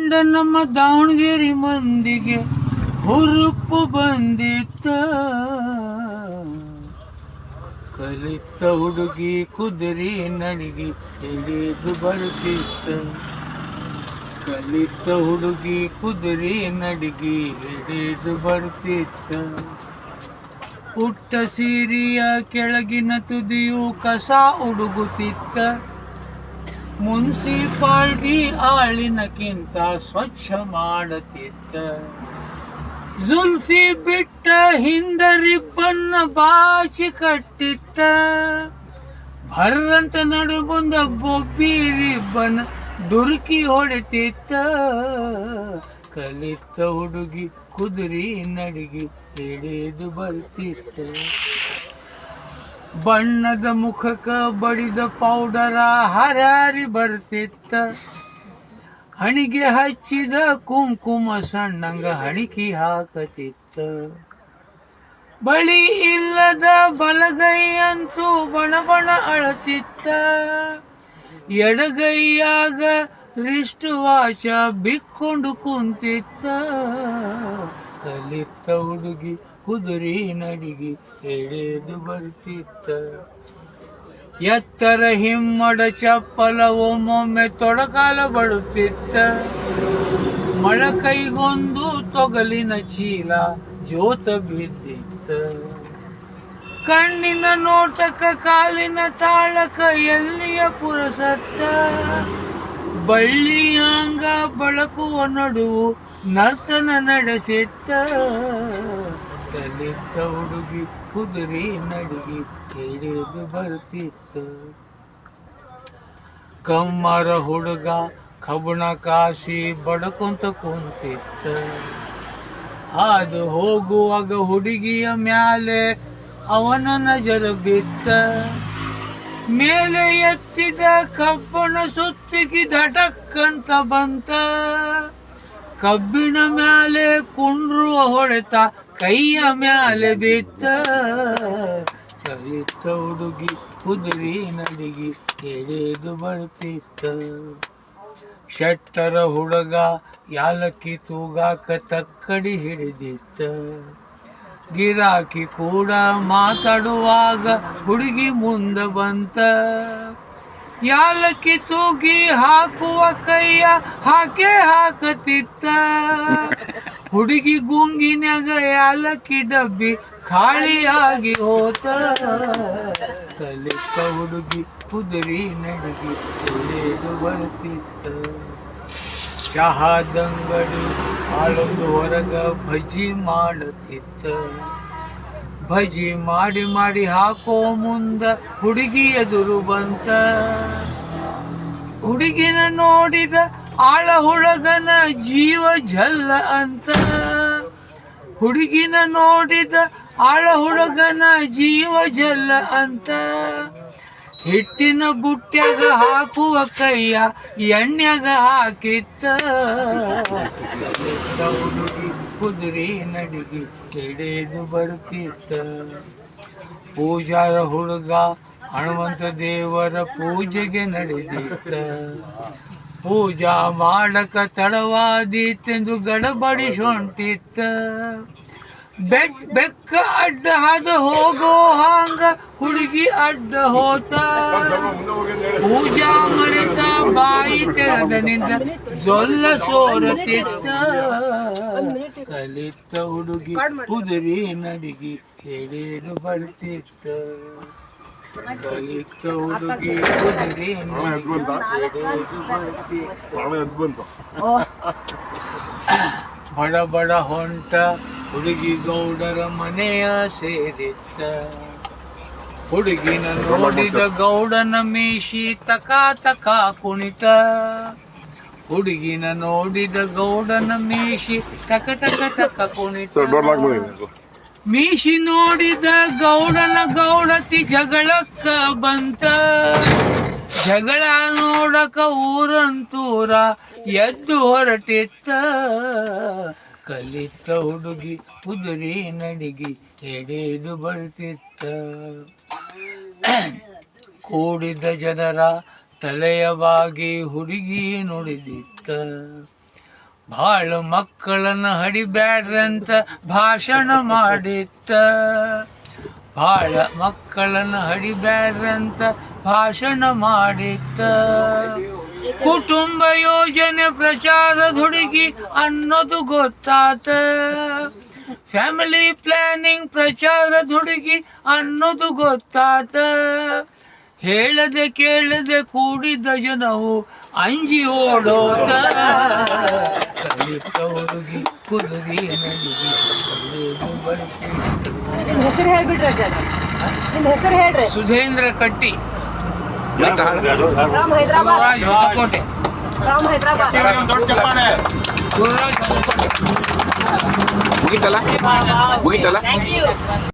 ಕಂಡ ನಮ್ಮ ದಾವಣಗೆರೆ ಮಂದಿಗೆ ಹುರುಪು ಬಂದಿತ್ತ. ಕಲಿತ ಹುಡುಗಿ ಕುದುರೆ ನಡಿಗೆ ಹಿಡಿದು ಬರ್ತಿತ್ತ. ಕಲಿತ ಹುಡುಗಿ ಕುದುರೆ ನಡಿಗೆ ಹಿಡಿದು ಬರ್ತಿತ್ತ. ಪುಟ್ಟ ಸೀರೆಯ ಕೆಳಗಿನ ತುದಿಯು ಕಸ ಹುಡುಗುತ್ತಿತ್ತ. ಮುನ್ಸಿಪಾಲ್ಟಿ ಆಳಿನಕ್ಕಿಂತ ಸ್ವಚ್ಛ ಮಾಡುತ್ತಿತ್ತ. ಜುಲ್ಫಿ ಬಿಟ್ಟ ಹಿಂದ ರಿಬ್ಬನ್ನ ಬಾಚಿ ಕಟ್ಟಿತ್ತ. ಭರ್ರಂತ ನಡು ಮುಂದ ಬೊಬ್ಬಿ ರಿಬ್ಬನ್ ದುರುಕಿ ಹೊಡೆತಿತ್ತ. ಕಲಿತ ಹುಡುಗಿ ಕುದುರೆ ನಡಿಗೆ ಹಿಡಿದು ಬರ್ತಿತ್ತ. ಬಣ್ಣದ ಮುಖಕ್ಕ ಬಡಿದ ಪೌಡರ ಹರಾರಿ ಬರ್ತಿತ್ತ. ಹಣಿಗೆ ಹಚ್ಚಿದ ಕುಂಕುಮ ಸಣ್ಣಂಗ ಹಣಿಕಿ ಹಾಕತಿತ್ತ. ಬಳಿ ಇಲ್ಲದ ಬಲಗೈಯಂತೂ ಬಣ ಅಳತಿತ್ತ. ಎಡಗೈಯಾಗ ರಿಸ್ಟ್ ವಾಚ ಬಿಕ್ಕೊಂಡು ಕುಂತಿತ್ತ. ಕಲಿತ ಹುಡುಗಿ ಕುದುರೆ ನಡಿಗೆ ಹಿಡಿದು ಬರ್ತಿತ್ತ. ಎತ್ತರ ಹಿಮ್ಮಡ ಚಪ್ಪಲ ಒಮ್ಮೊಮ್ಮೆ ತೊಡಕಾಲ ಬಡುತ್ತಿತ್ತ. ಮೊಳಕೈಗೊಂದು ತೊಗಲಿನ ಚೀಲ ಜೋತ ಬಿದ್ದಿತ್ತ. ಕಣ್ಣಿನ ನೋಟಕ ಕಾಲಿನ ತಾಳಕ ಎಲ್ಲಿಯ ಪುರಸತ್ತ. ಬಳ್ಳಿಯಾಂಗ ಬಳಕುವ ನಡುವು ನರ್ತನ ನಡೆಸಿತ್ತ. ಕಲಿತ ಹುಡುಗಿ ಕುದುರೆ ನಡಿಗೆ ಹಿಡಿದು ಬರ್ತಿತ್ತ. ಕಮ್ಮರ ಹುಡುಗ ಕಬ್ಬಣ ಕಾಸಿ ಬಡಕೊಂತ ಕುಂತಿತ್ತ. ಹಾದು ಹೋಗುವಾಗ ಹುಡುಗಿಯ ಮ್ಯಾಲೆ ಅವನ ನಜರ ಬಿತ್ತ. ಮೇಲೆ ಎತ್ತಿದ ಕಬ್ಬಣ ಸುತ್ತಿಗೆ ಧಟಕ್ಕಂತ ಬಂತ. ಕಬ್ಬಿಣ ಮ್ಯಾಲೆ ಕುಂಡ್ರುವ ಹೊಡೆತ ಕೈಯ ಮ್ಯಾಲೆ ಬಿತ್ತ. ಕಲಿತ ಹುಡುಗಿ ಕುದುರೆ ನಡಿಗೆ ಹಿಡಿದು ಬರ್ತಿತ್ತ. ಶೆಟ್ಟರ ಹುಡುಗ ಯಾಲಕ್ಕಿ ತೂಗಾಕ ತಕ್ಕಡಿ ಹಿಡಿದಿತ್ತ. ಗಿರಾಕಿ ಕೂಡ ಮಾತಾಡುವಾಗ ಹುಡುಗಿ ಮುಂದೆ ಬಂತ. ಯಾಲಕ್ಕಿ ತೂಗಿ ಹಾಕುವ ಕೈಯ ಹಾಕತಿತ್ತ. ಹುಡುಗಿ ಗುಂಗಿನ್ಯಾಗ ಯಾಲಕ್ಕಿ ಡಬ್ಬಿ ಖಾಳಿಯಾಗಿ ಹೋತ. ಕಲಿತ ಹುಡುಗಿ ಕುದುರೆ ನಡಿಗೆ ಹಿಡಿದು ಬರ್ತಿತ್ತ. ಚಹಾದಂಗಡಿ ಆಳೊಂದು ಹೊರಗ ಭಜಿ ಮಾಡುತ್ತಿತ್ತ. ಭಜಿ ಮಾಡಿ ಮಾಡಿ ಹಾಕೋ ಮುಂದ ಹುಡುಗಿ ಎದುರು ಬಂತ. ಹುಡುಗಿನ ನೋಡಿದ ಆಳ ಹುಡುಗನ ಜೀವ ಜಲ್ಲ ಅಂತ. ಹುಡುಗಿನ ನೋಡಿದ ಆಳ ಹುಡುಗನ ಜೀವ ಜಲ್ಲ ಅಂತ. ಹಿಟ್ಟಿನ ಬುಟ್ಟ್ಯಾಗ ಹಾಕುವ ಕೈಯ ಎಣ್ಣ್ಯಾಗ ಹಾಕಿತ್ತ. ಹುಡುಗಿ ಕುದುರೆ ನಡಿಗೆ ಹಿಡಿದು ಬರ್ತಿತ್ತ. ಪೂಜಾರ ಹುಡುಗ ಹನುಮಂತ ದೇವರ ಪೂಜೆಗೆ ನಡೆದಿತ್ತ. ಪೂಜಾ ಮಾಡಕ ತಡವಾದೀತೆಂದು ಗಡಬಡಿ ಹೊಂಟಿತ್ತ. ಬೆಕ್ಕ ಅಡ್ಡ ಹಾದು ಹೋಗೋ ಹಾಂಗ ಹುಡುಗಿ ಅಡ್ಡ ಹೋತ. ಪೂಜಾ ಮರೆತ ಬಾಯಿ ತೆರೆದನಿಂದ ಜೊಲ್ಲ ಸೋರತಿತ್ತ. ಕಲಿತ ಹುಡುಗಿ ಕುದುರೆ ನಡಿಗೆ ಹಿಡಿದು ಬರ್ತಿತ್ತ. ಕಲಿತ ಹುಡುಗಿ ಕುದುರೆ ನಡಿಗೆ ಹಿಡಿದು ಬರ್ತಿತ್ತ. ಬಡ ಬಡ ಹೊಂಟ ಹುಡುಗಿ ಗೌಡರ ಮನೆಯ ಸೇರಿತ್ತ. ಹುಡುಗಿನ ನೋಡಿದ ಗೌಡನ ಮೀಶಿ ತಕ ತಕ ಕುಣಿತ. ಹುಡುಗಿನ ನೋಡಿದ ಗೌಡನ ಮೀಶಿ ತಕ ತಕ ತಕ ಕುಣಿತ. ಮೀಶಿ ನೋಡಿದ ಗೌಡನ ಗೌಡತಿ ಜಗಳಕ್ಕ ಬಂತ. ಜಗಳ ನೋಡಕ ಊರಂತೂರ ಎದ್ದು ಹೊರಟಿತ್ತ. ಕಲಿತ ಹುಡುಗಿ ಕುದುರೆ ನಡಿಗೆ ಹಿಡಿದು ಬರ್ತಿತ್ತ. ಕೂಡಿದ ಜನರ ತಲೆಯ ಬಾಗಿ ಹುಡುಗಿ ನುಡಿದಿತ್ತ. ಭಾಳ ಮಕ್ಕಳನ್ನ ಹಡಿಬ್ಯಾಡ್ರಂತ ಭಾಷಣ ಮಾಡಿತ್ತ, ಭಾಳ ಮಕ್ಕಳನ್ನ ಹಡಿಬ್ಯಾಡ್ರಂತ ಭಾಷಣ ಮಾಡಿತ್ತ. ಕುಟುಂಬ ಯೋಜನೆ ಪ್ರಚಾರದ ಹುಡುಗಿ ಅನ್ನೋದು ಗೊತ್ತಾತ, ಫ್ಯಾಮಿಲಿ ಪ್ಲಾನಿಂಗ್ ಪ್ರಚಾರದ ಹುಡುಗಿ ಅನ್ನೋದು ಗೊತ್ತಾತ. ಹೇಳದೆ ಕೇಳದೆ ಕೂಡಿದ ಜನವು ಅಂಜಿ ಓಡೋತ, ಕಲಿತ ಹುಡುಗಿ ಕುದುರಿ ನಡಿಗೆ ನಿಮ್ ಹೆಸರು ಹೇಳ್ಬಿಡ್ರಿ ಅಜ್ಜ, ನಿಮ್ ಹೆಸರು ಹೇಳ್ರಿ. ಸುಧೇಂದ್ರ ಕಟ್ಟಿ, ರಾಮ್ ಹೈದ್ರಾಬಾದ್, ಗುರುರಾಜ್ ಹೊಸಕೋಟೆ. ರಾಮ್ ಹೈದ್ರಾಬಾದ್. ಗುರುರಾಜ್ ಹೊಸಕೋಟೆ. ಮುಗಿತಲ್ಲ. Thank you.